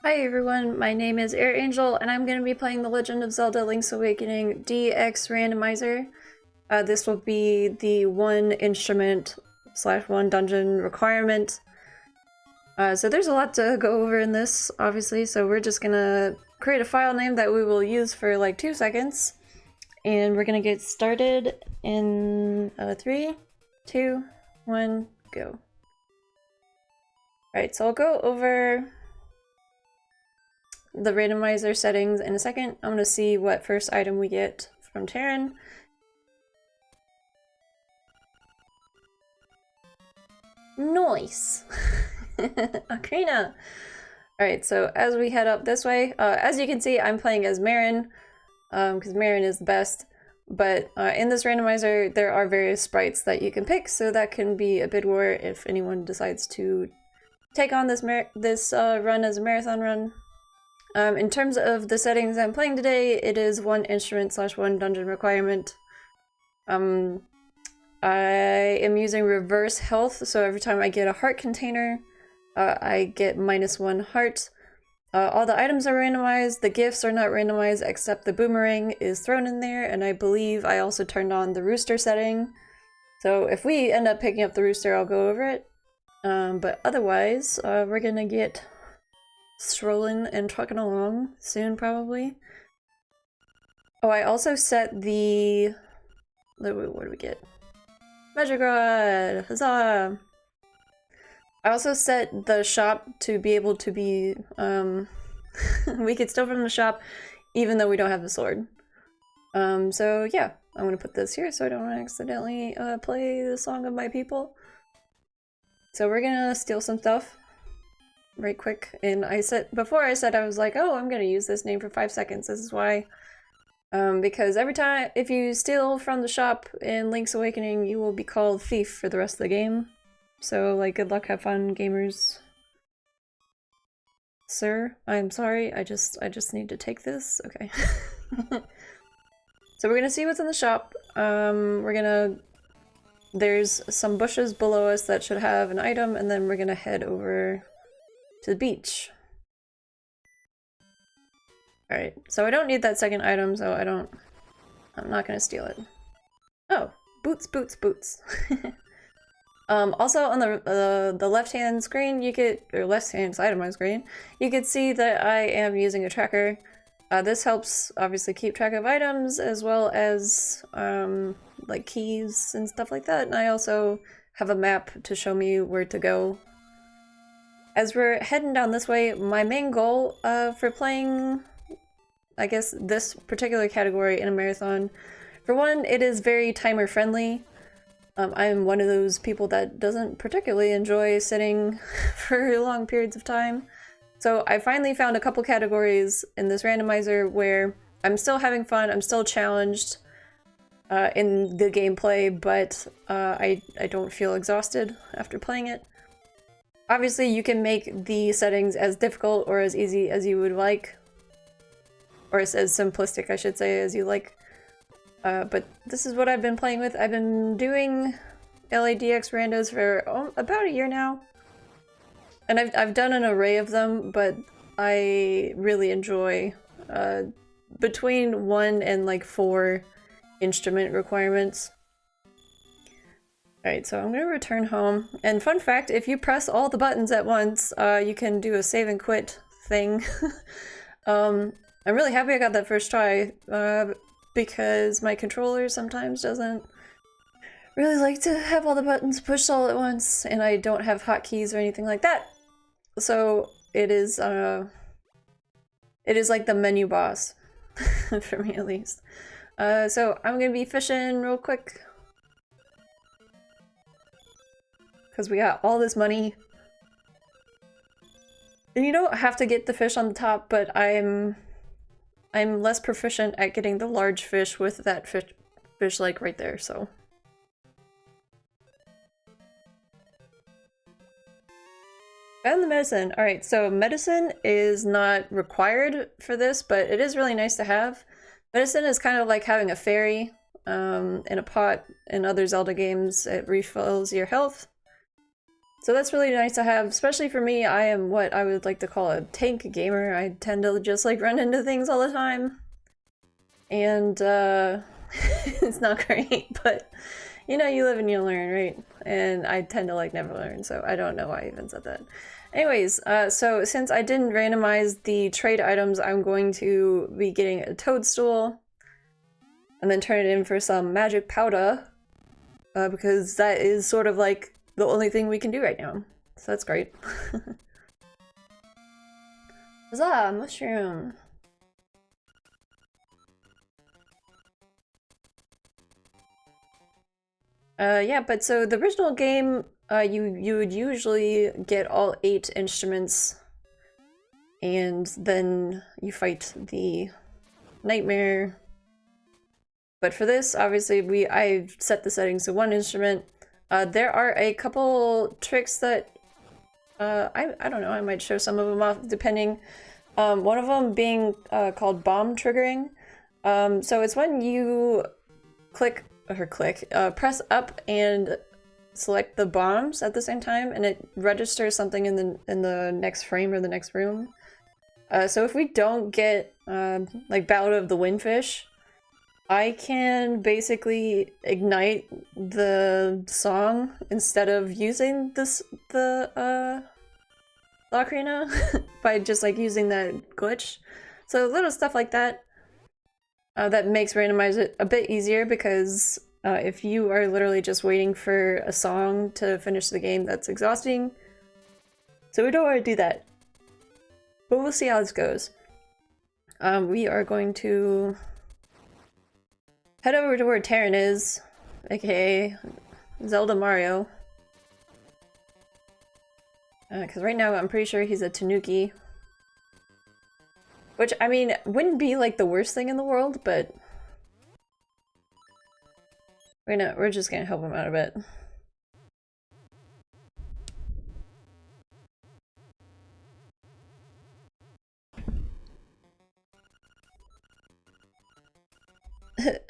Hi everyone, my name is Air Angel, and I'm going to be playing The Legend of Zelda Link's Awakening DX Randomizer. This will be the one instrument / one dungeon requirement. So there's a lot to go over in this, obviously, so we're just going to create a file name that we will use for like 2 seconds. And we're going to get started in 3, 2, 1, go. Alright, so I'll go over the randomizer settings in a second. I'm gonna see what first item we get from Terran. Nice! Ocarina! Alright, so as we head up this way, as you can see, I'm playing as Marin, because Marin is the best. But in this randomizer, there are various sprites that you can pick, so that can be a bid war if anyone decides to take on this run as a marathon run. In terms of the settings I'm playing today, it is one instrument / one dungeon requirement. I am using reverse health, so every time I get a heart container, I get -1 heart. All the items are randomized, the gifts are not randomized except the boomerang is thrown in there, and I believe I also turned on the rooster setting. So if we end up picking up the rooster, I'll go over it. But otherwise, we're gonna get strolling and trucking along soon, probably. Oh, I also set the... what do we get? Measure Huzzah! I also set the shop to be able to be... we could steal from the shop even though we don't have the sword. So yeah, I'm gonna put this here so I don't accidentally play the Song of My People. So we're gonna steal some stuff right quick, and before I said I was like, oh, I'm gonna use this name for 5 seconds. This is why. Because every time, if you steal from the shop in Link's Awakening, you will be called Thief for the rest of the game. So, like, good luck, have fun, gamers. Sir, I'm sorry, I just need to take this. Okay. So we're gonna see what's in the shop. There's some bushes below us that should have an item, and then we're gonna head over to the beach. Alright, so I don't need that second item, so I'm not gonna steal it. Oh, boots, boots, boots. Also on the left-hand screen, or left-hand side of my screen, you can see that I am using a tracker. This helps obviously keep track of items as well as like keys and stuff like that, and I also have a map to show me where to go. As we're heading down this way, my main goal for playing, I guess, this particular category in a marathon, for one, it is very timer friendly. I'm one of those people that doesn't particularly enjoy sitting for long periods of time. So I finally found a couple categories in this randomizer where I'm still having fun, I'm still challenged in the gameplay, but I don't feel exhausted after playing it. Obviously, you can make the settings as difficult or as easy as you would like. Or as simplistic, I should say, as you like. But this is what I've been playing with. I've been doing LADX randos for about a year now. And I've done an array of them, but I really enjoy between 1 and like 4 instrument requirements. Alright, so I'm gonna return home. And fun fact, if you press all the buttons at once, you can do a save and quit thing. I'm really happy I got that first try, because my controller sometimes doesn't really like to have all the buttons pushed all at once, and I don't have hotkeys or anything like that. So it is like the menu boss, for me at least. So I'm gonna be fishing real quick, because we got all this money. And you don't have to get the fish on the top, but I'm less proficient at getting the large fish with that fish like right there, so. Found the medicine. Alright, so medicine is not required for this, but it is really nice to have. Medicine is kind of like having a fairy in a pot in other Zelda games. It refills your health. So that's really nice to have, especially for me. I am what I would like to call a tank gamer. I tend to just like run into things all the time. And it's not great, but you know, you live and you learn, right? And I tend to like never learn, so I don't know why I even said that. Anyways, so since I didn't randomize the trade items, I'm going to be getting a toadstool and then turn it in for some magic powder, because that is sort of like the only thing we can do right now. So that's great. Huzzah, mushroom! Yeah, but so the original game, you would usually get all 8 instruments, and then you fight the nightmare. But for this, obviously, I've set the settings to 1 instrument. There are a couple tricks that I don't know, I might show some of them off depending. One of them being called bomb triggering. So it's when you press up and select the bombs at the same time, and it registers something in the next frame or the next room. So if we don't get like Ballad of the Windfish, I can basically ignite the song instead of using the ocarina by just like using that glitch. So little stuff like that that makes randomize it a bit easier, because if you are literally just waiting for a song to finish the game, that's exhausting. So we don't want to do that. But we'll see how this goes. We are going to head over to where Terran is, aka Zelda Mario. Because right now I'm pretty sure he's a Tanuki. Which, I mean, wouldn't be like the worst thing in the world, but we're just gonna help him out a bit.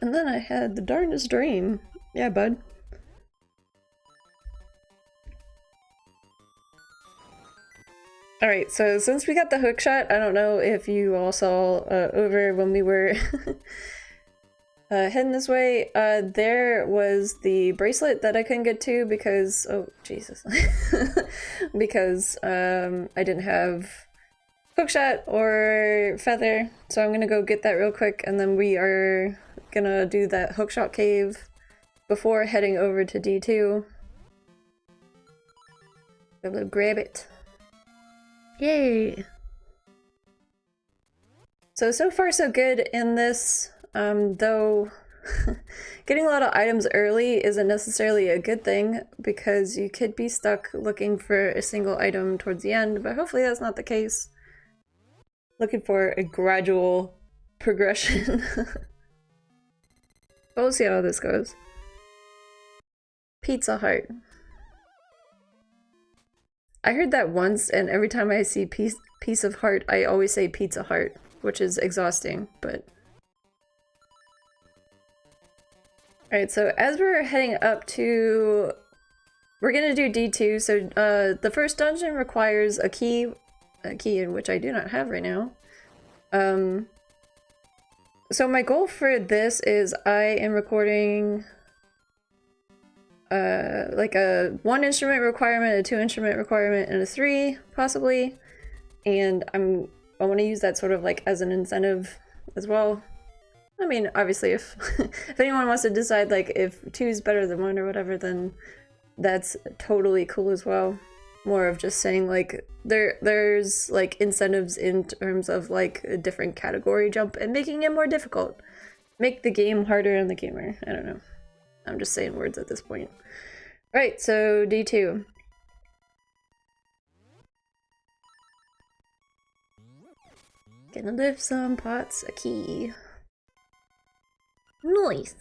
And then I had the darndest dream. Yeah, bud. Alright, so since we got the hookshot, I don't know if you all saw over when we were heading this way, there was the bracelet that I couldn't get to because, oh Jesus, because I didn't have hookshot or feather, so I'm gonna go get that real quick, and then we are gonna do that hookshot cave before heading over to D2. Go grab it. Yay! So far so good in this, though getting a lot of items early isn't necessarily a good thing, because you could be stuck looking for a single item towards the end, but hopefully that's not the case. Looking for a gradual progression. We'll see how this goes. Pizza Hut. I heard that once, and every time I see piece of heart, I always say Pizza Hut, which is exhausting, but... Alright, so as we're heading up to... We're gonna do D2, so the first dungeon requires a key in which I do not have right now. So my goal for this is I am recording like a 1 instrument requirement, a 2 instrument requirement, and a 3 possibly, and I want to use that sort of like as an incentive as well. I mean, obviously if if anyone wants to decide like if 2 is better than 1 or whatever, then that's totally cool as well. More of just saying like there's like incentives in terms of like a different category jump and making it more difficult. Make the game harder on the gamer. I don't know. I'm just saying words at this point. Right, so D2. Gonna lift some pots, a key. Nice.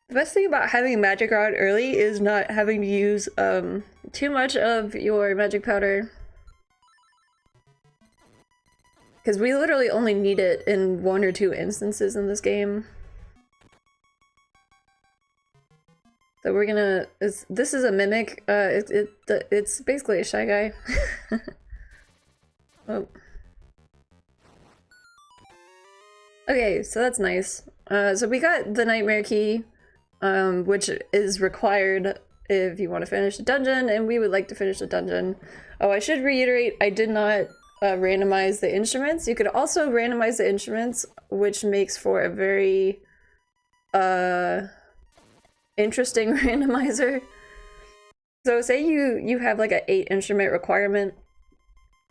The best thing about having magic rod early is not having to use too much of your magic powder. Because we literally only need it in 1 or 2 instances in this game. So we're gonna, this is a mimic, it's basically a Shy Guy. Oh. Okay, so that's nice. So we got the Nightmare Key, which is required if you want to finish the dungeon, and we would like to finish the dungeon. Oh, I should reiterate, I did not randomize the instruments. You could also randomize the instruments, which makes for a very interesting randomizer. So say you have like a 8 instrument requirement,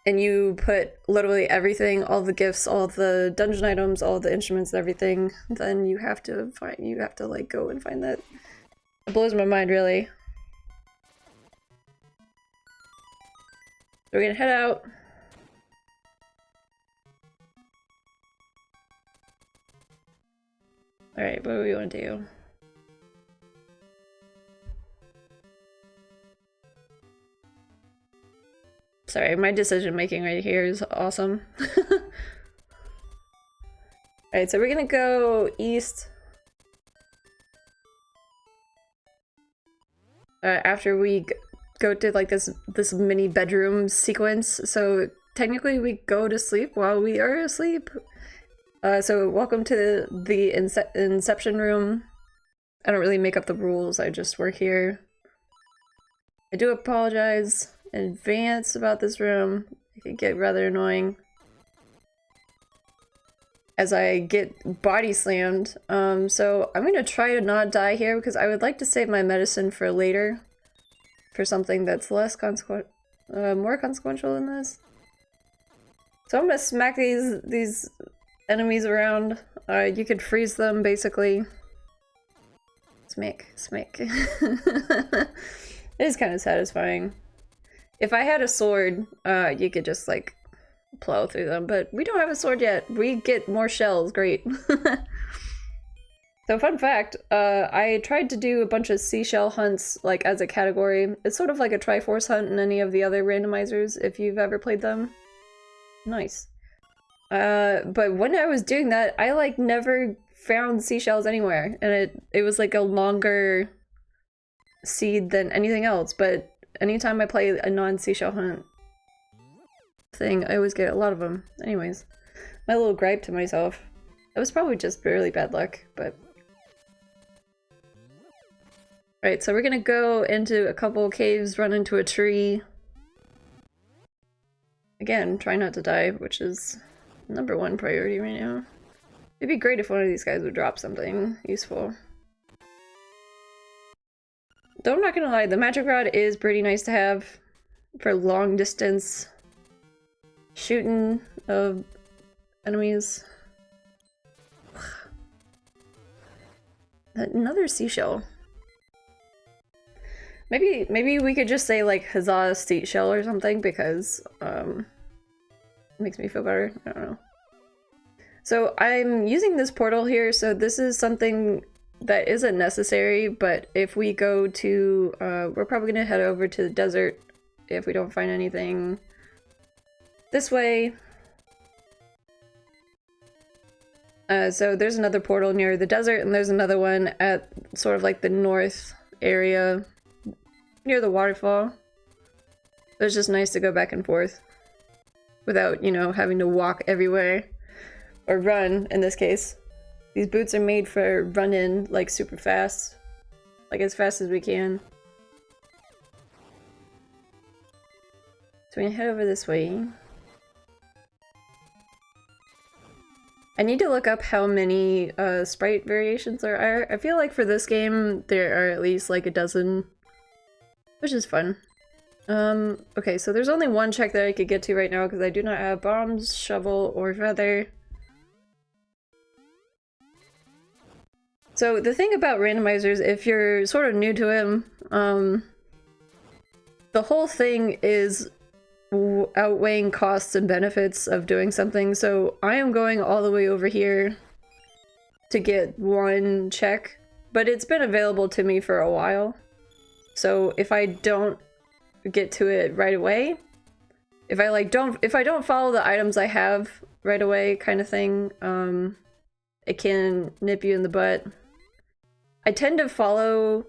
and you put literally everything, all the gifts, all the dungeon items, all the instruments and everything, then you have to like go and find that. It blows my mind, really. We're gonna head out. Alright, what do we want to do? Sorry, my decision making right here is awesome. Alright, so we're gonna go east. After we go to like this mini bedroom sequence. So technically we go to sleep while we are asleep. So welcome to the Inception room. I don't really make up the rules, I just work here. I do apologize in advance about this room. It can get rather annoying as I get body slammed. So I'm gonna try to not die here because I would like to save my medicine for later, for something that's less more consequential than this. So I'm gonna smack these enemies around. You could freeze them basically. Smack. It is kind of satisfying. If I had a sword, you could just like plow through them, but we don't have a sword yet. We get more shells, great. So fun fact, I tried to do a bunch of seashell hunts like as a category. It's sort of like a Triforce hunt in any of the other randomizers if you've ever played them. Nice. But when I was doing that, I like never found seashells anywhere, and it was like a longer seed than anything else, but anytime I play a non-seashell hunt thing, I always get a lot of them. Anyways, my little gripe to myself. It was probably just really bad luck, but... Alright, so we're gonna go into a couple caves, run into a tree. Again, try not to die, which is #1 priority right now. It'd be great if one of these guys would drop something useful. Though I'm not gonna lie, the magic rod is pretty nice to have for long distance shooting of enemies. Another seashell. Maybe we could just say like huzzah seashell or something, because it makes me feel better. I don't know. So I'm using this portal here, so this is something that isn't necessary, but if we go to, we're probably gonna head over to the desert if we don't find anything this way. So there's another portal near the desert, and there's another one at sort of like the north area near the waterfall. So it's just nice to go back and forth without, you know, having to walk everywhere. Or run, in this case. These boots are made for running, like, super fast. Like, as fast as we can. So we can head over this way. I need to look up how many sprite variations there are. I feel like for this game, there are at least like a dozen. Which is fun. Okay, so there's only one check that I could get to right now because I do not have bombs, shovel, or feather. So the thing about randomizers, if you're sort of new to them, the whole thing is outweighing costs and benefits of doing something. So I am going all the way over here to get one check, but it's been available to me for a while. So if I don't get to it right away, if I don't follow the items I have right away kind of thing, it can nip you in the butt. I tend to follow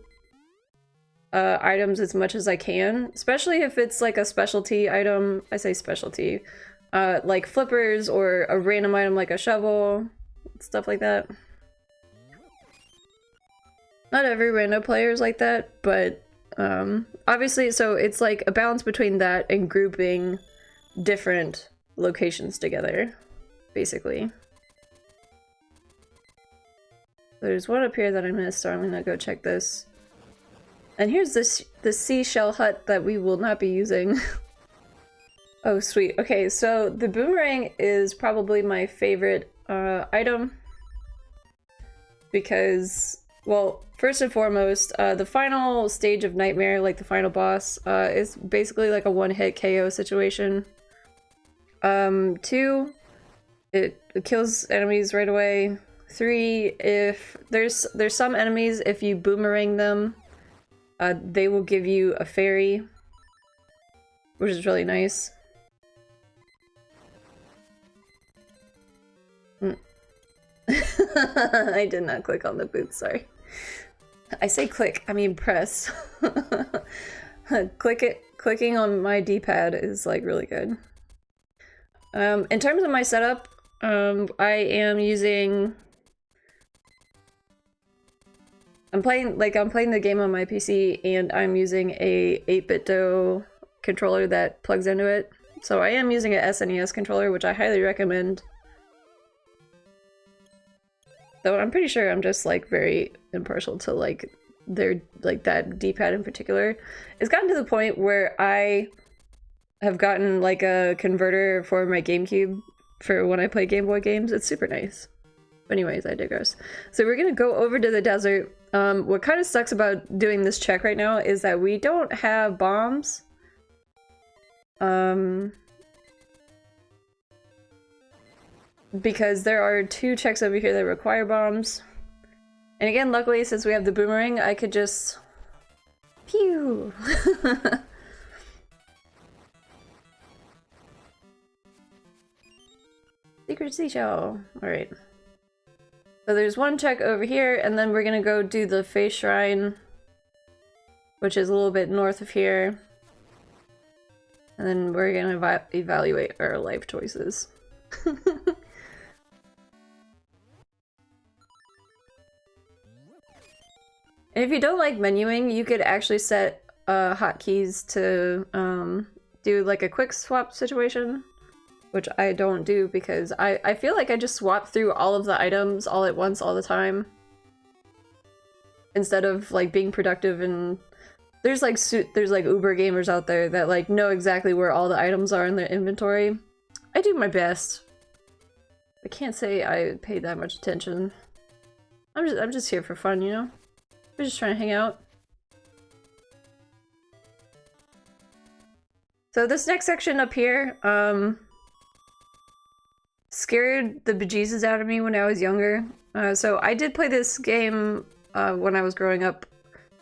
items as much as I can, especially if it's like a specialty item. I say specialty, like flippers or a random item like a shovel, stuff like that. Not every rando player is like that, but obviously, so it's like a balance between that and grouping different locations together, basically. There's one up here that I missed, so I'm gonna go check this. And here's the seashell hut that we will not be using. Oh, sweet. Okay, so the boomerang is probably my favorite item because, well, first and foremost, the final stage of Nightmare, like the final boss, is basically like a one-hit KO situation. 2, it kills enemies right away. 3, if there's some enemies, if you boomerang them, they will give you a fairy, which is really nice. I did not click on the boots, sorry. I say click, I mean press. Clicking on my D-pad is like really good. In terms of my setup, I am using... I'm playing the game on my PC and I'm using a 8-bit DO controller that plugs into it. So I am using a SNES controller, which I highly recommend. Though I'm pretty sure I'm just like very impartial to like that D-pad in particular. It's gotten to the point where I have gotten like a converter for my GameCube for when I play Game Boy games. It's super nice. Anyways, I digress. So we're gonna go over to the desert. What kind of sucks about doing this check right now is that we don't have bombs. Because there are 2 checks over here that require bombs. And again, luckily, since we have the boomerang, I could just... Pew! Secret seashell. Alright. So there's 1 check over here, and then we're gonna go do the face shrine, which is a little bit north of here. And then we're gonna evaluate our life choices. And if you don't like menuing, you could actually set hotkeys to do like a quick swap situation, which I don't do because I feel like I just swap through all of the items all at once all the time instead of like being productive. And there's like Uber gamers out there that like know exactly where all the items are in their inventory. I do my best. I can't say I pay that much attention. I'm just here for fun, you know? We're just trying to hang out. So this next section up here, scared the bejesus out of me when I was younger. So I did play this game when I was growing up.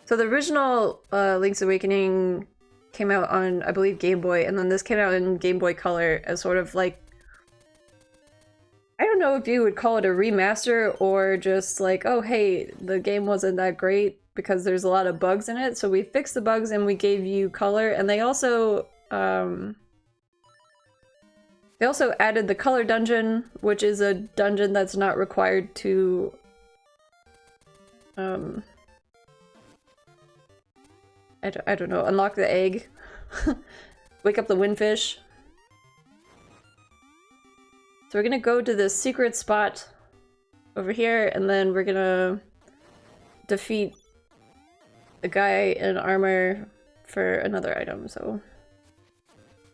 So the original Link's Awakening came out on, I believe, Game Boy, and then this came out in Game Boy Color as sort of like, I don't know if you would call it a remaster or just like, oh hey, the game wasn't that great because there's a lot of bugs in it, so we fixed the bugs and we gave you color. And they also added the color dungeon, which is a dungeon that's not required to I don't know, unlock the egg. Wake up the windfish. So we're gonna go to this secret spot over here, and then we're gonna defeat a guy in armor for another item, so...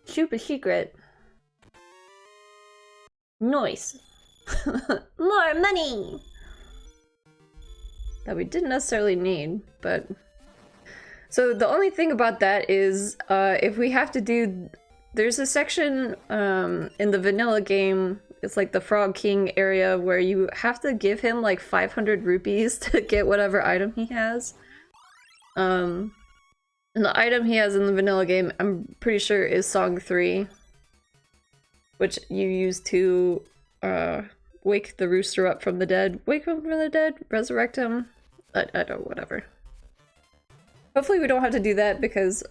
Super secret. Nice. More money! That we didn't necessarily need, but... So the only thing about that is, if we have to do... There's a section in the vanilla game, it's like the Frog King area, where you have to give him like 500 rupees to get whatever item he has. And the item he has in the vanilla game, I'm pretty sure, is Song 3. Which you use to wake the rooster up from the dead. Wake him from the dead? Resurrect him? I don't, whatever. Hopefully we don't have to do that because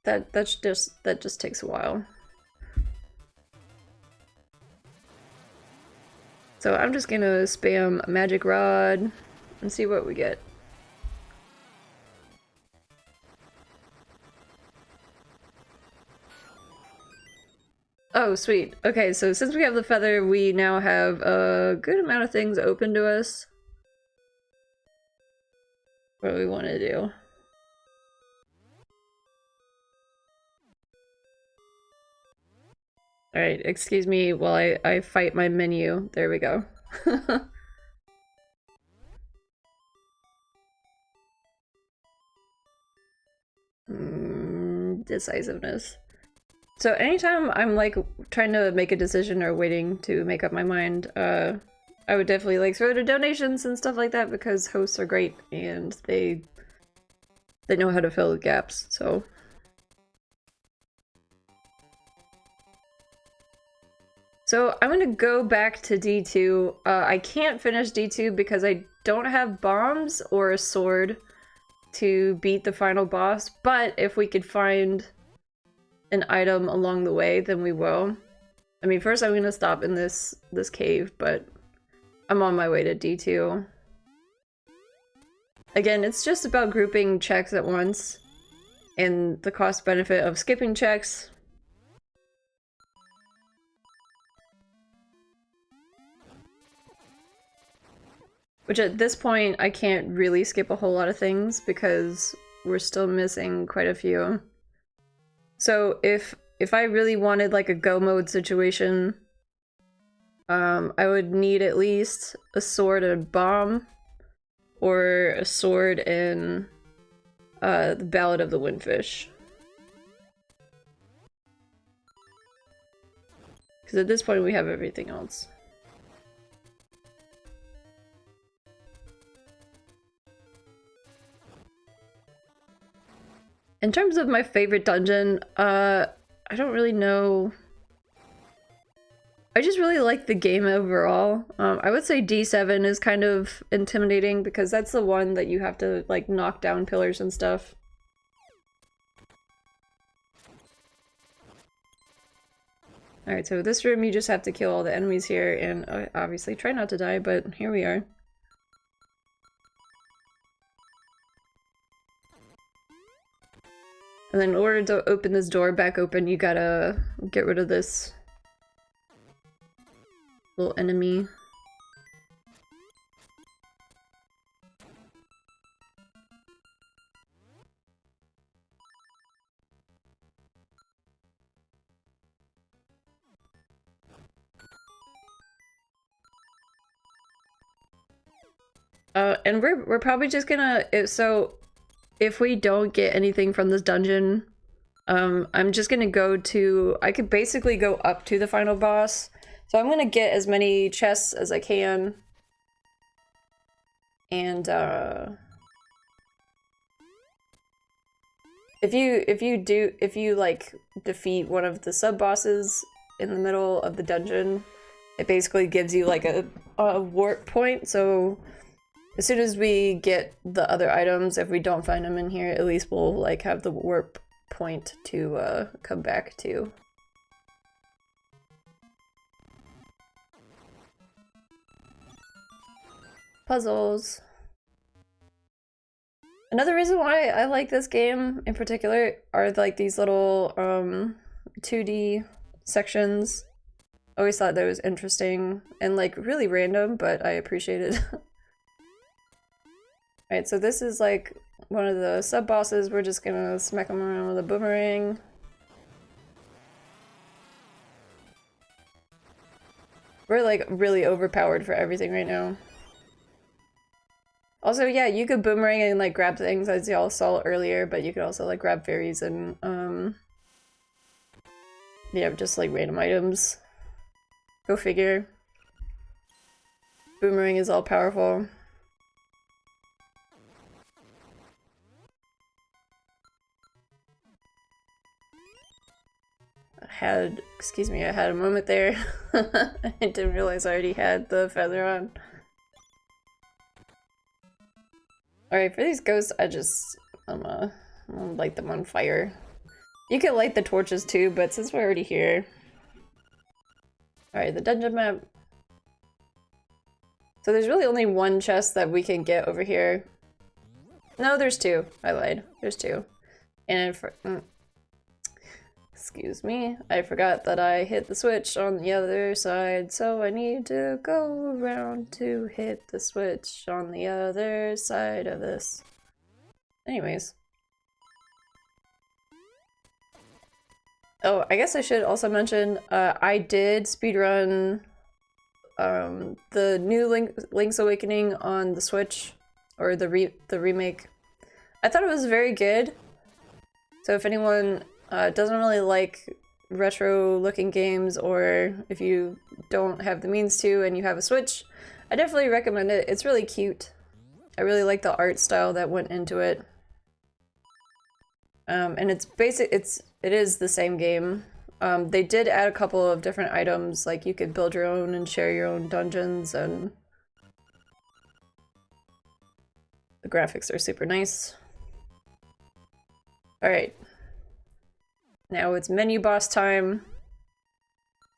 that just takes a while. So I'm just gonna spam a magic rod and see what we get. Oh, sweet. Okay, so since we have the feather, we now have a good amount of things open to us. What do we want to do? Alright, excuse me while I fight my menu. There we go. Decisiveness. So anytime I'm like trying to make a decision or waiting to make up my mind, I would definitely like throw to donations and stuff like that because hosts are great and they know how to fill the gaps, so. So I'm gonna go back to D2. I can't finish D2 because I don't have bombs or a sword to beat the final boss, but if we could find an item along the way, then we will. I mean, first I'm gonna stop in this cave, but I'm on my way to D2. Again, it's just about grouping checks at once and the cost benefit of skipping checks. Which at this point, I can't really skip a whole lot of things because we're still missing quite a few. So if I really wanted like a go mode situation, I would need at least a sword and a bomb, or a sword and the Ballad of the Windfish. Because at this point we have everything else. In terms of my favorite dungeon, I don't really know. I just really like the game overall. I would say D7 is kind of intimidating because that's the one that you have to like knock down pillars and stuff. Alright, so this room you just have to kill all the enemies here and obviously try not to die, but here we are. And then in order to open this door back open, you gotta get rid of this little enemy. And we're probably just gonna, so if we don't get anything from this dungeon, I'm just gonna go to, I could basically go up to the final boss. So I'm gonna get as many chests as I can. And if you like defeat one of the sub-bosses in the middle of the dungeon, it basically gives you like a warp point, so as soon as we get the other items, if we don't find them in here, at least we'll like have the warp point to come back to. Puzzles. Another reason why I like this game in particular are like these little 2D sections. Always thought that was interesting and like really random, but I appreciate it. Alright, so this is like one of the sub-bosses. We're just gonna smack him around with a boomerang. We're like really overpowered for everything right now. Also, yeah, you could boomerang and like grab things as y'all saw earlier, but you could also like grab fairies and yeah, just like random items. Go figure. Boomerang is all powerful. Excuse me, I had a moment there. I didn't realize I already had the feather on. Alright, for these ghosts, I'm gonna light them on fire. You can light the torches too, but since we're already here. Alright, the dungeon map. So there's really only one chest that we can get over here. No, there's two. I lied. There's two. And excuse me, I forgot that I hit the switch on the other side, so I need to go around to hit the switch on the other side of this. Anyways. Oh, I guess I should also mention, I did speedrun the new Link's Awakening on the Switch, or the remake. I thought it was very good. So if anyone doesn't really like retro-looking games, or if you don't have the means to and you have a Switch, I definitely recommend it. It's really cute. I really like the art style that went into it. And it's it is the same game. They did add a couple of different items, like you could build your own and share your own dungeons, and the graphics are super nice. Alright. Now it's menu boss time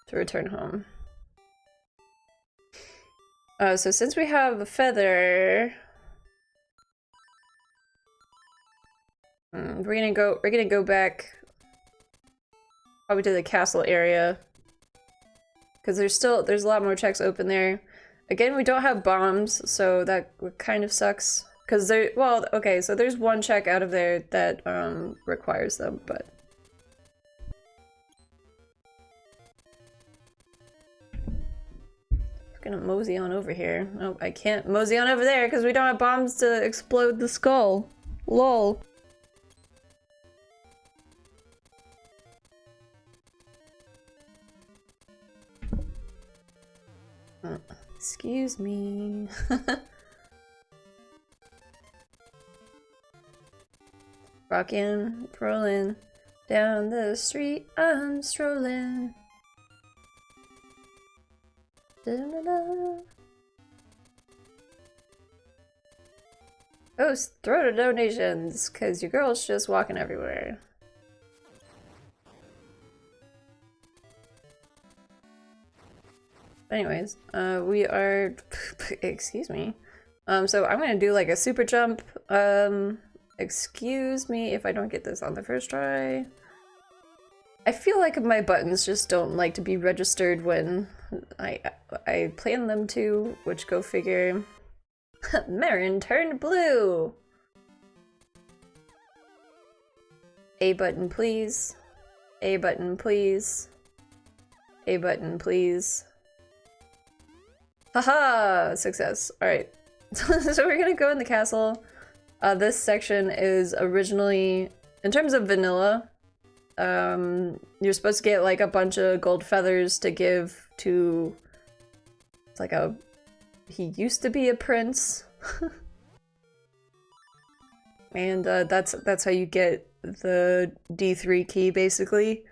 to return home. So since we have a feather, we're gonna go back probably to the castle area, because there's a lot more checks open there. Again, we don't have bombs, so that kind of sucks. Because well, okay, so there's one check out of there that requires them, but I'm gonna mosey on over here. Oh, I can't mosey on over there because we don't have bombs to explode the skull. Lol. Excuse me. Rockin', rollin', down the street, I'm strolling. Da-da-da. Oh, throw the donations, cause your girl's just walking everywhere. Anyways, we are, excuse me. So I'm gonna do like a super jump. Excuse me if I don't get this on the first try. I feel like my buttons just don't like to be registered when I plan them to, which go figure. Marin turned blue! A button please. A button please. A button please. Haha! Success. Alright. So we're gonna go in the castle. This section is originally, in terms of vanilla, you're supposed to get like a bunch of gold feathers to give to, it's like he used to be a prince. And that's how you get the D3 key, basically.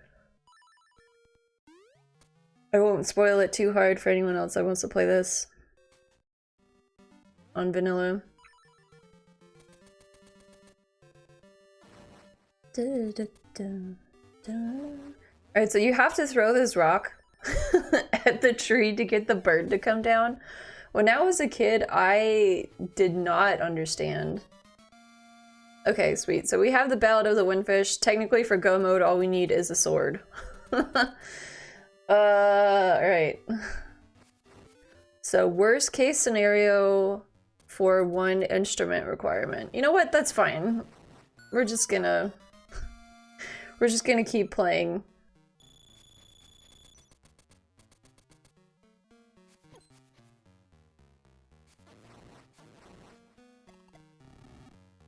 I won't spoil it too hard for anyone else that wants to play this on vanilla. Alright, so you have to throw this rock at the tree to get the bird to come down. When I was a kid, I did not understand. Okay, sweet. So we have the Ballad of the Windfish. Technically for go mode, all we need is a sword. Alright. So worst case scenario for one instrument requirement. You know what? That's fine. We're just gonna keep playing.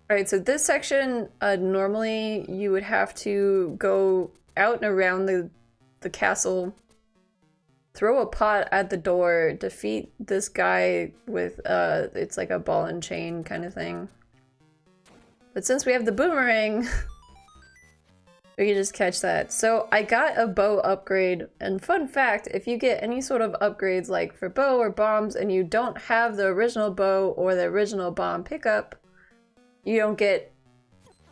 Alright, so this section, normally you would have to go out and around the castle, throw a pot at the door, defeat this guy with, it's like a ball and chain kind of thing. But since we have the boomerang, we can just catch that. So I got a bow upgrade, and fun fact, if you get any sort of upgrades like for bow or bombs and you don't have the original bow or the original bomb pickup, you don't get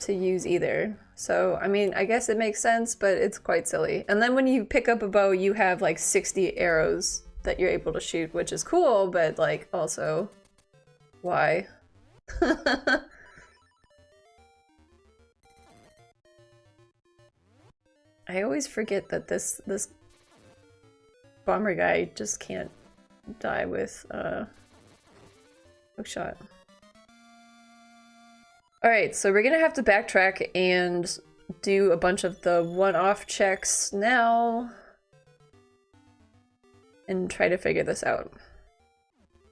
to use either. So, I mean, I guess it makes sense, but it's quite silly. And then when you pick up a bow, you have like 60 arrows that you're able to shoot, which is cool, but like also, why? I always forget that this bomber guy just can't die with hookshot. Alright, so we're gonna have to backtrack and do a bunch of the one-off checks now and try to figure this out.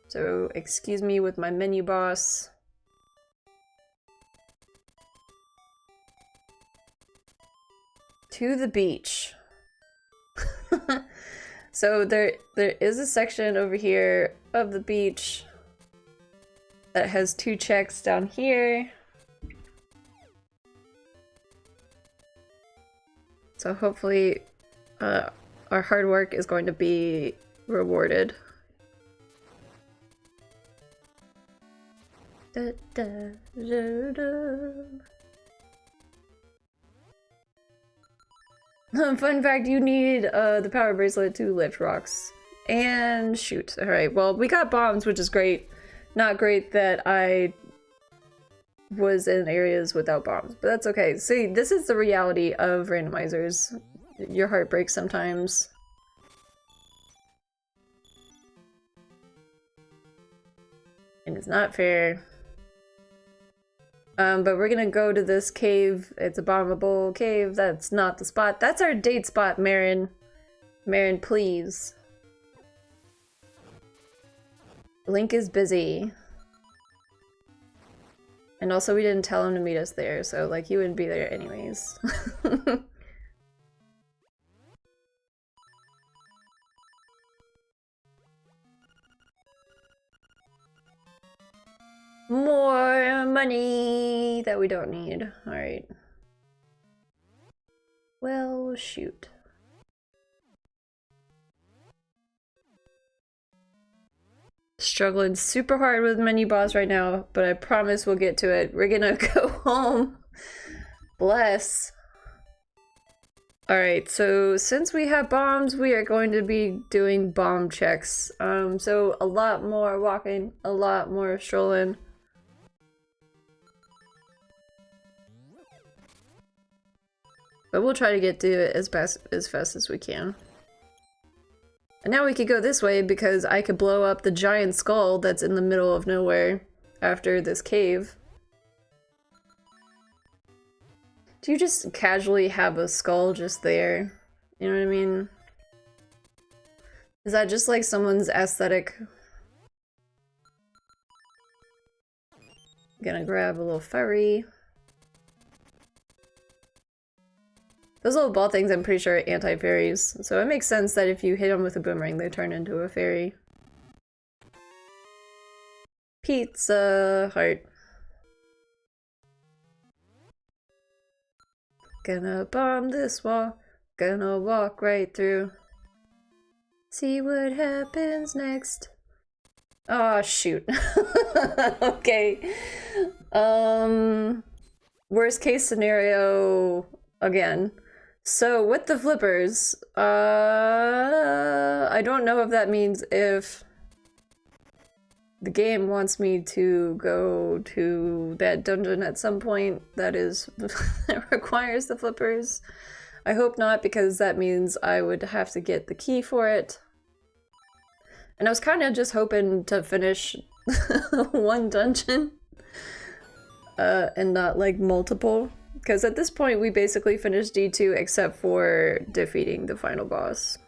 So, excuse me with my menu boss. To the beach. So there is a section over here of the beach that has 2 checks down here. So hopefully our hard work is going to be rewarded. Da, da, da, da. Fun fact, you need the power bracelet to lift rocks. And shoot. Alright, well, we got bombs, which is great. Not great that I was in areas without bombs, but that's okay. See, this is the reality of randomizers. Your heart breaks sometimes. And it's not fair. But we're gonna go to this cave. It's a bombable cave. That's not the spot. That's our date spot, Marin. Marin, please. Link is busy. And also we didn't tell him to meet us there, so like he wouldn't be there anyways. More money that we don't need. Alright. Well, shoot. Struggling super hard with menu boss right now, but I promise we'll get to it. We're gonna go home. Bless. Alright, so since we have bombs, we are going to be doing bomb checks. So a lot more walking, a lot more strolling. But we'll try to get to it as fast as we can. And now we could go this way because I could blow up the giant skull that's in the middle of nowhere after this cave. Do you just casually have a skull just there? You know what I mean? Is that just like someone's aesthetic? Gonna grab a little furry. Those little ball things, I'm pretty sure, are anti-fairies, so it makes sense that if you hit them with a boomerang, they turn into a fairy. Pizza heart. Gonna bomb this wall, gonna walk right through. See what happens next. Oh, shoot. Okay. Worst case scenario again. So with the flippers, I don't know if that means if the game wants me to go to that dungeon at some point that requires the flippers. I hope not, because that means I would have to get the key for it. And I was kind of just hoping to finish one dungeon and not like multiple. Because at this point, we basically finished D2 except for defeating the final boss.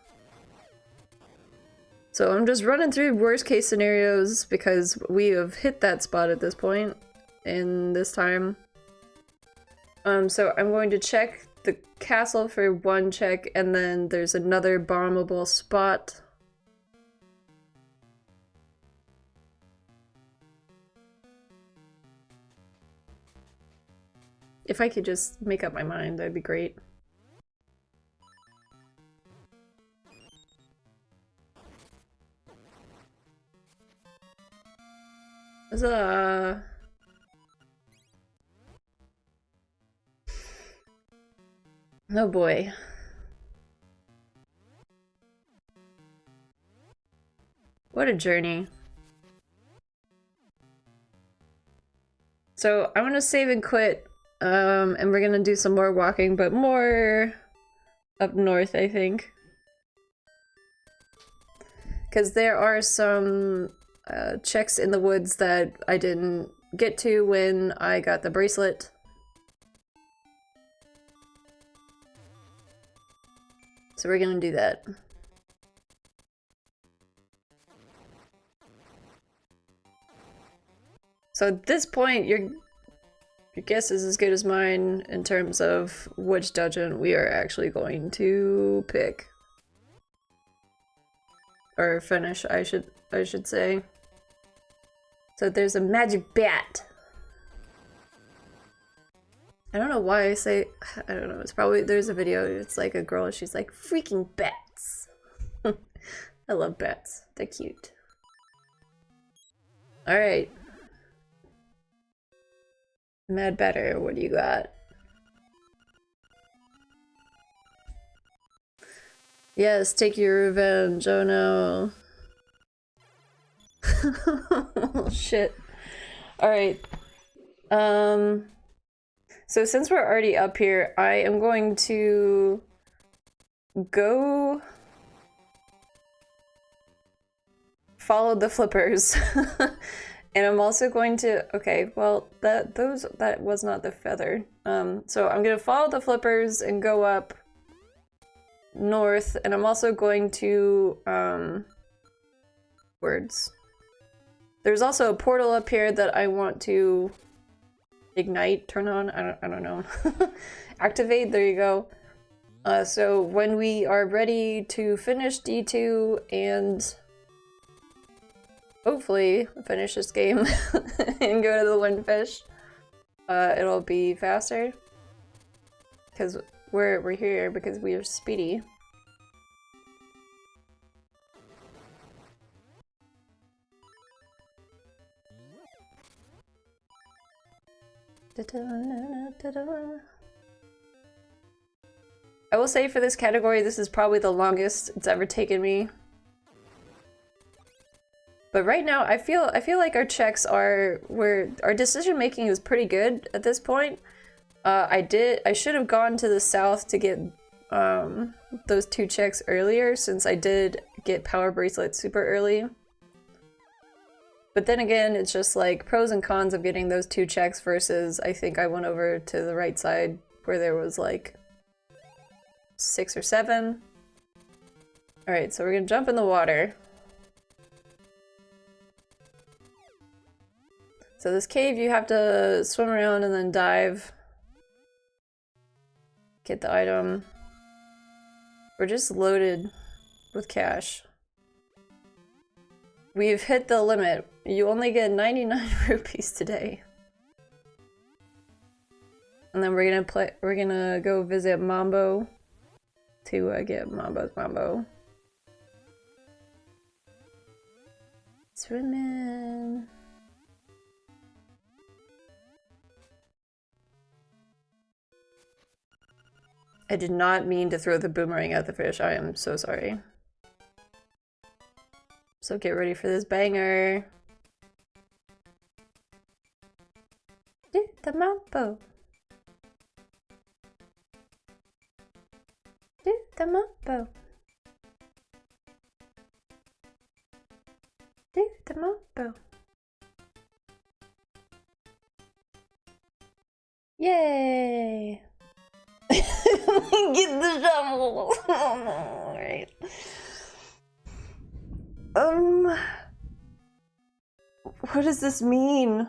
So I'm just running through worst case scenarios because we have hit that spot at this point in this time. So I'm going to check the castle for one check, and then there's another bombable spot. If I could just make up my mind, that'd be great. Huzzah! Oh boy. What a journey. So I'm gonna save and quit, and we're gonna do some more walking, but more up north, I think. Because there are some checks in the woods that I didn't get to when I got the bracelet. So we're gonna do that. So at this point, your guess is as good as mine in terms of which dungeon we are actually going to pick. Or finish, I should say. So there's a magic bat. I don't know why I say, I don't know, it's probably, there's a video, it's like a girl, she's like, freaking bats. I love bats, they're cute. Alright. Mad Batter, what do you got? Yes, take your revenge, oh no. Oh, shit. Alright. So since we're already up here, I am going to go follow the flippers. And I'm also going to, okay, well, that was not the feather. So I'm gonna follow the flippers and go up north, and I'm also going to, words. There's also a portal up here that I want to ignite, turn on, I don't know. Activate, there you go. So when we are ready to finish D2 and hopefully finish this game and go to the Windfish, it'll be faster. Because we're here because we are speedy. I will say for this category, this is probably the longest it's ever taken me. But right now, I feel like our checks are our decision making is pretty good at this point. I should have gone to the south to get those 2 checks earlier, since I did get Power Bracelet super early. But then again, it's just like pros and cons of getting those 2 checks versus I think I went over to the right side where there was like 6 or 7. Alright, so we're gonna jump in the water. So this cave, you have to swim around and then dive. Get the item. We're just loaded with cash. We've hit the limit. You only get 99 rupees today. And then we're gonna go visit Mambo to get Mambo's Mambo. Swimming. I did not mean to throw the boomerang at the fish. I am so sorry. So get ready for this banger. Do the mambo. Do the mambo. Do the mambo. Yay! Get the shovel! Alright. What does this mean?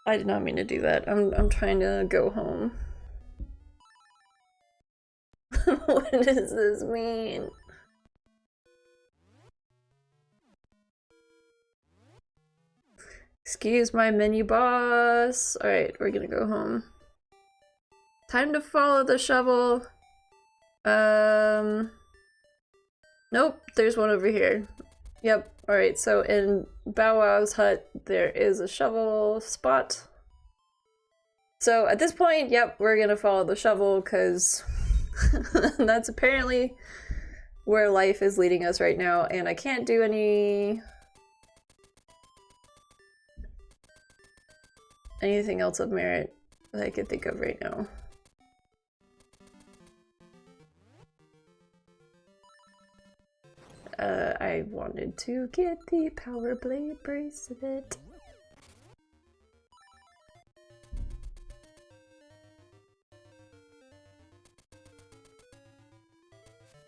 I did not mean to do that. I'm trying to go home. What does this mean? Excuse my menu boss. Alright, we're gonna go home. Time to follow the shovel. Nope, there's one over here. Yep, alright, so in Bow Wow's hut, there is a shovel spot. So at this point, yep, we're gonna follow the shovel because that's apparently where life is leading us right now, and I can't do anything else of merit that I could think of right now. I wanted to get the Power Blade bracelet.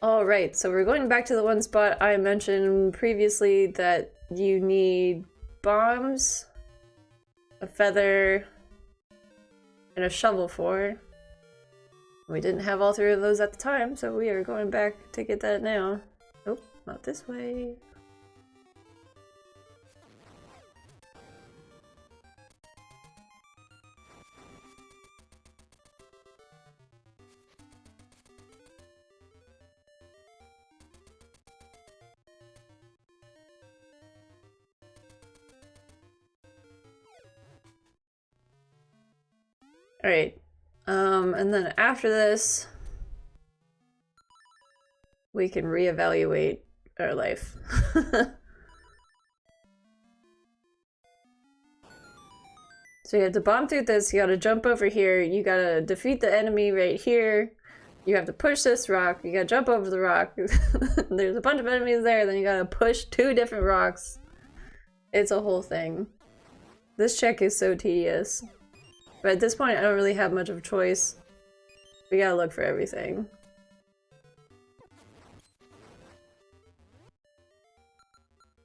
Alright, so we're going back to the one spot I mentioned previously that you need bombs, a feather, and a shovel for. We didn't have all three of those at the time, so we are going back to get that now. Oh, not this way. Alright, and then after this, we can reevaluate our life. So you have to bomb through this, you gotta jump over here, you gotta defeat the enemy right here, you have to push this rock, you gotta jump over the rock, there's a bunch of enemies there, then you gotta push 2 different rocks. It's a whole thing. This check is so tedious. But at this point, I don't really have much of a choice. We gotta look for everything.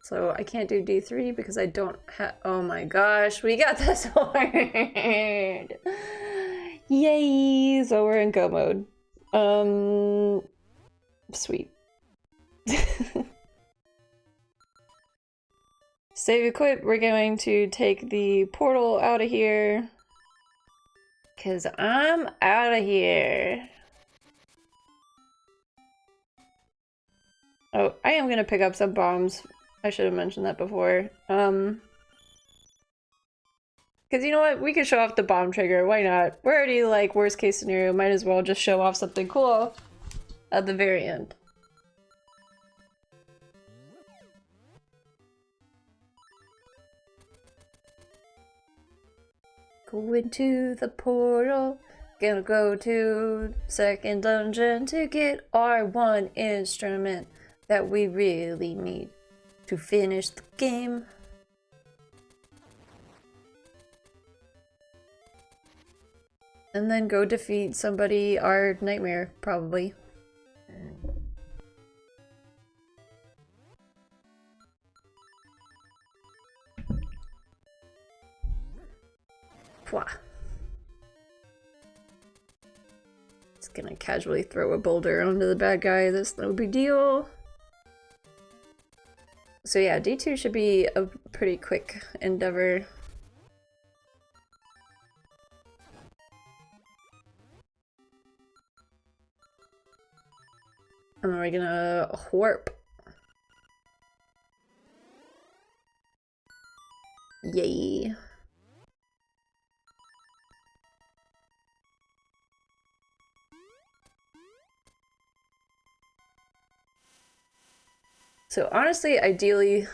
So I can't do D3 because I don't have- oh my gosh, we got the sword! Yay! So we're in go mode. Sweet. Save equip, we're going to take the portal out of here. Cause I'm out of here. Oh, I am gonna pick up some bombs. I should have mentioned that before. Cause you know what? We could show off the bomb trigger. Why not? We're already like worst case scenario. Might as well just show off something cool at the very end. Go into the portal. Gonna go to second dungeon to get our one instrument that we really need to finish the game. And then go defeat somebody, our nightmare, probably. Pwah. Just gonna casually throw a boulder onto the bad guy, that's no big deal. So yeah, D2 should be a pretty quick endeavor. And then we're gonna warp. Yay. So honestly, ideally,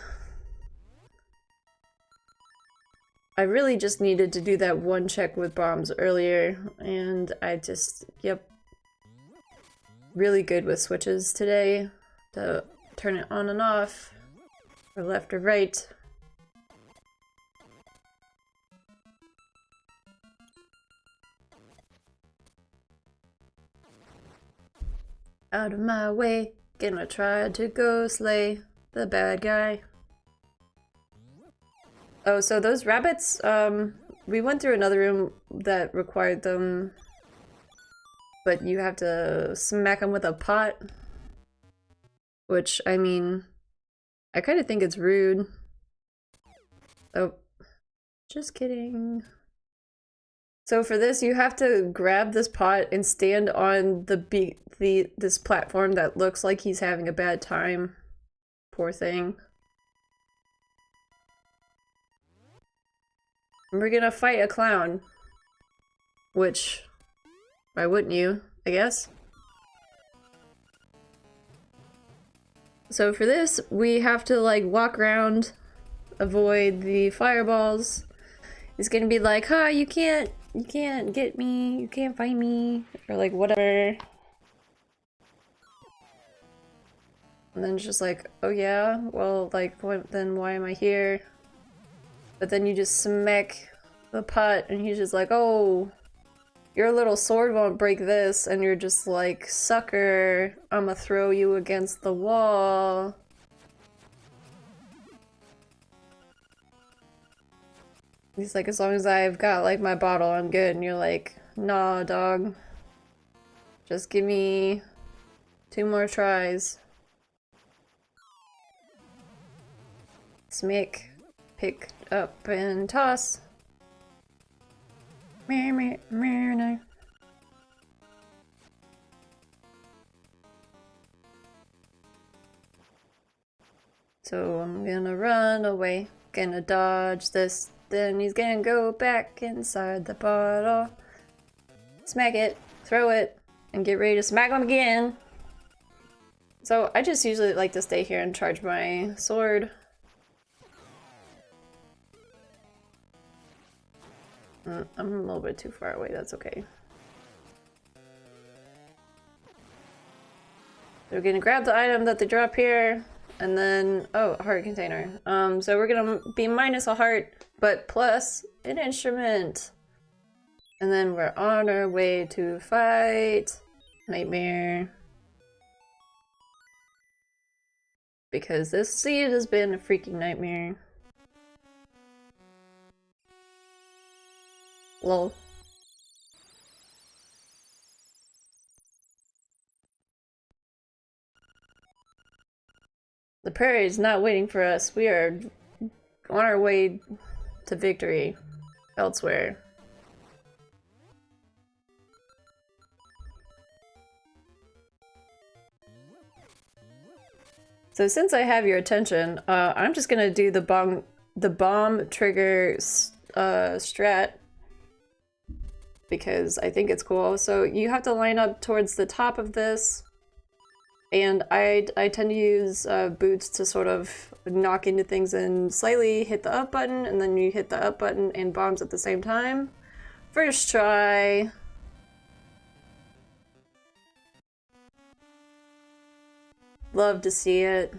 I really just needed to do that one check with bombs earlier, and I just, yep, really good with switches today to turn it on and off, or left or right. Out of my way, gonna try to go slay the bad guy. Oh, so those rabbits, we went through another room that required them, but you have to smack them with a pot. Which, I mean, I kind of think it's rude. Oh, just kidding. So for this, you have to grab this pot and stand on this platform that looks like he's having a bad time. Poor thing. And we're gonna fight a clown. which, why wouldn't you, I guess? So for this, we have to like walk around, avoid the fireballs. It's gonna be like, huh, you can't get me, you can't find me, or like whatever. And then it's just like, oh yeah, well, like, then why am I here? But then you just smack the pot, and he's just like, oh, your little sword won't break this, and you're just like, sucker, I'ma throw you against the wall. He's like, as long as I've got like my bottle, I'm good. And you're like, nah, dog. Just give me 2 more tries. Smick, pick up and toss. No. So I'm gonna run away, gonna dodge this, then he's gonna go back inside the bottle. Smack it, throw it, and get ready to smack him again. So I just usually like to stay here and charge my sword. I'm a little bit too far away, that's okay. We're gonna grab the item that they drop here, and then, oh, a heart container. So we're gonna be minus a heart, but plus an instrument. And then we're on our way to fight Nightmare. Because this seed has been a freaking nightmare. Lol. The prairie is not waiting for us. We are on our way to victory elsewhere. So since I have your attention, I'm just gonna do the bomb trigger strat because I think it's cool. So you have to line up towards the top of this, and I tend to use boots to sort of knock into things and slightly hit the up button, and then you hit the up button and bombs at the same time. First try. Love to see it.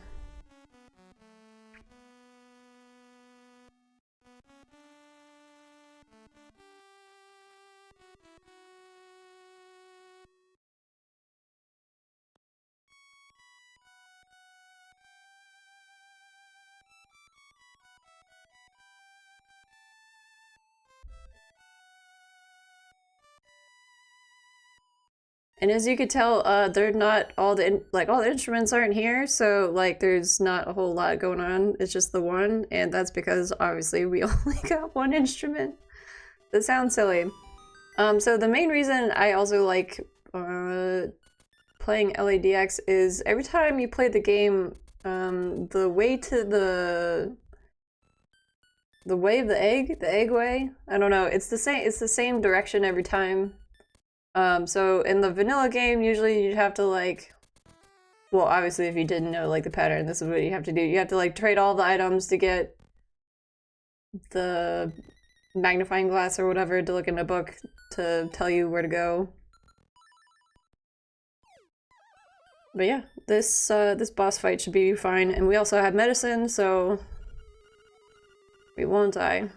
And as you could tell, they're not all the all the instruments aren't here, so like there's not a whole lot going on. It's just the one, and that's because obviously we only got one instrument. That sounds silly. So the main reason I also like playing LADX is every time you play the game, the way to the way of the egg way. I don't know. It's the same direction every time. So in the vanilla game, usually you'd have to like, well, obviously if you didn't know like the pattern, this is what you have to do. You have to like trade all the items to get the magnifying glass or whatever to look in a book to tell you where to go. But yeah, this boss fight should be fine, and we also have medicine, so we won't die.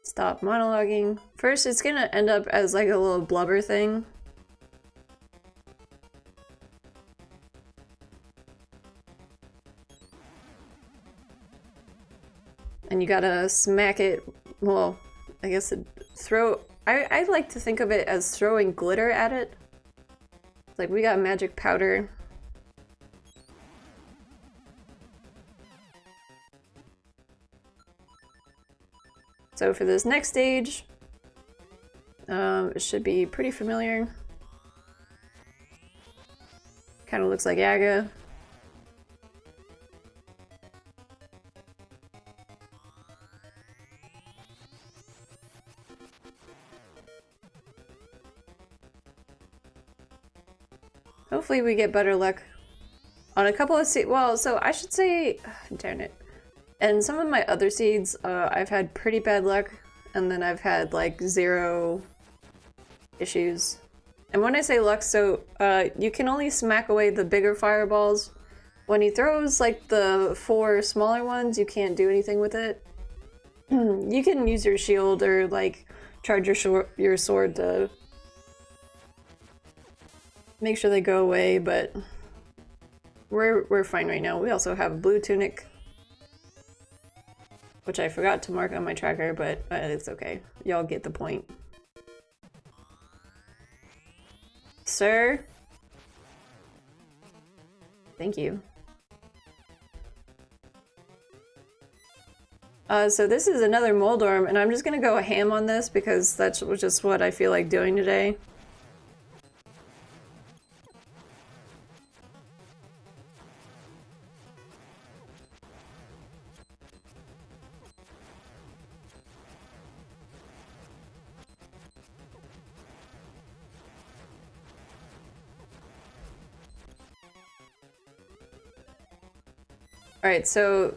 Stop monologuing. First, it's gonna end up as like a little blubber thing. And you gotta smack it, well, I guess I like to think of it as throwing glitter at it. Like, we got magic powder. So for this next stage, it should be pretty familiar. Kind of looks like Yaga. Hopefully we get better luck on a couple of seeds. Well, so I should say, darn it. And some of my other seeds, I've had pretty bad luck, and then I've had like 0 issues. And when I say luck, so you can only smack away the bigger fireballs. When he throws like the 4 smaller ones, you can't do anything with it. You can use your shield or like charge your sword to make sure they go away, but we're fine right now. We also have a blue tunic, which I forgot to mark on my tracker, but it's okay. Y'all get the point. Sir? Thank you. So this is another Moldorm, and I'm just gonna go ham on this because that's just what I feel like doing today. Alright, so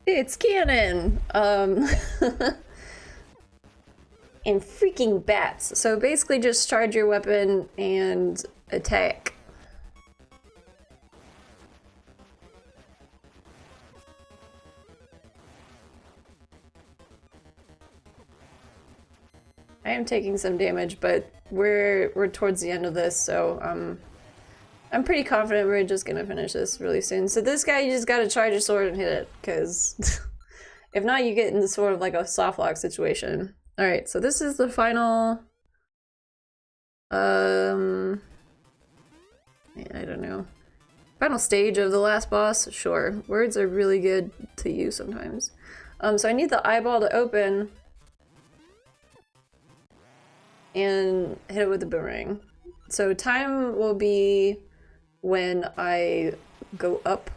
it's canon! And freaking bats. So basically just charge your weapon and attack. I am taking some damage, but we're towards the end of this, so I'm pretty confident we're just gonna finish this really soon. So this guy, you just gotta charge your sword and hit it, because if not, you get into sort of like a soft lock situation. Alright, so this is the final... I don't know. Final stage of the last boss? Sure. Words are really good to use sometimes. So I need the eyeball to open and hit it with the boomerang. So time will be when I go up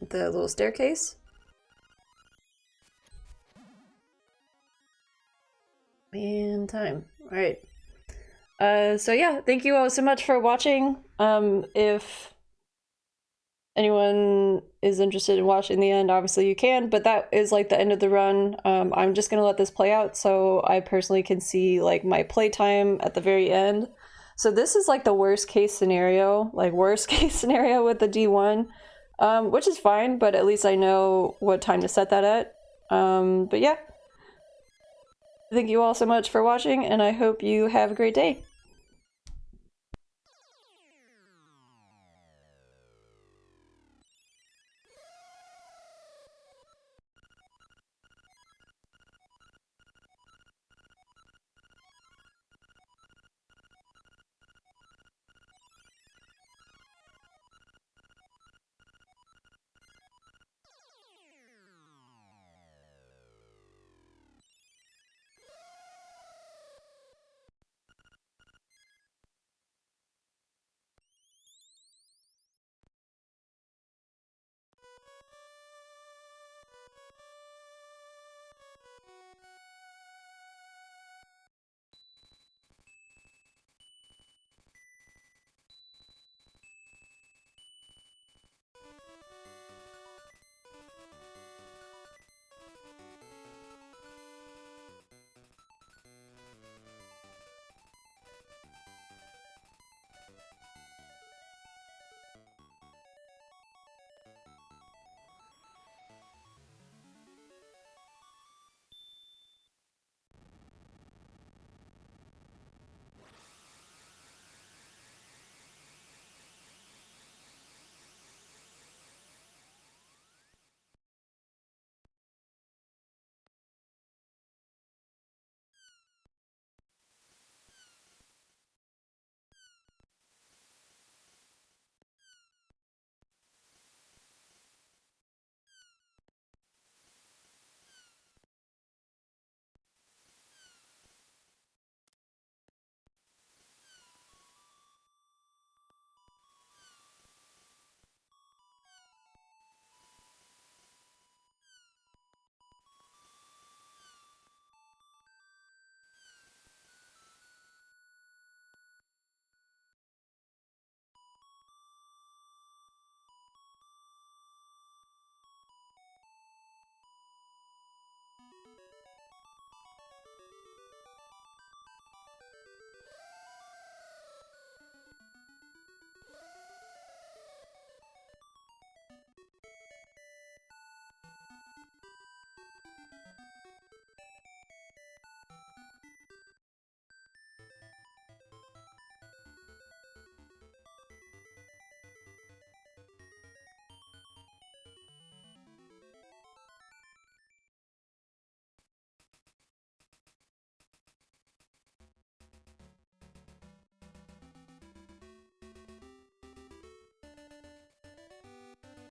the little staircase. And time. Alright. So yeah, thank you all so much for watching. If anyone is interested in watching the end, obviously you can, but that is like the end of the run. I'm just gonna let this play out so I personally can see like my playtime at the very end. So this is like the worst case scenario, with the D1, which is fine, but at least I know what time to set that at. But yeah. Thank you all so much for watching, and I hope you have a great day.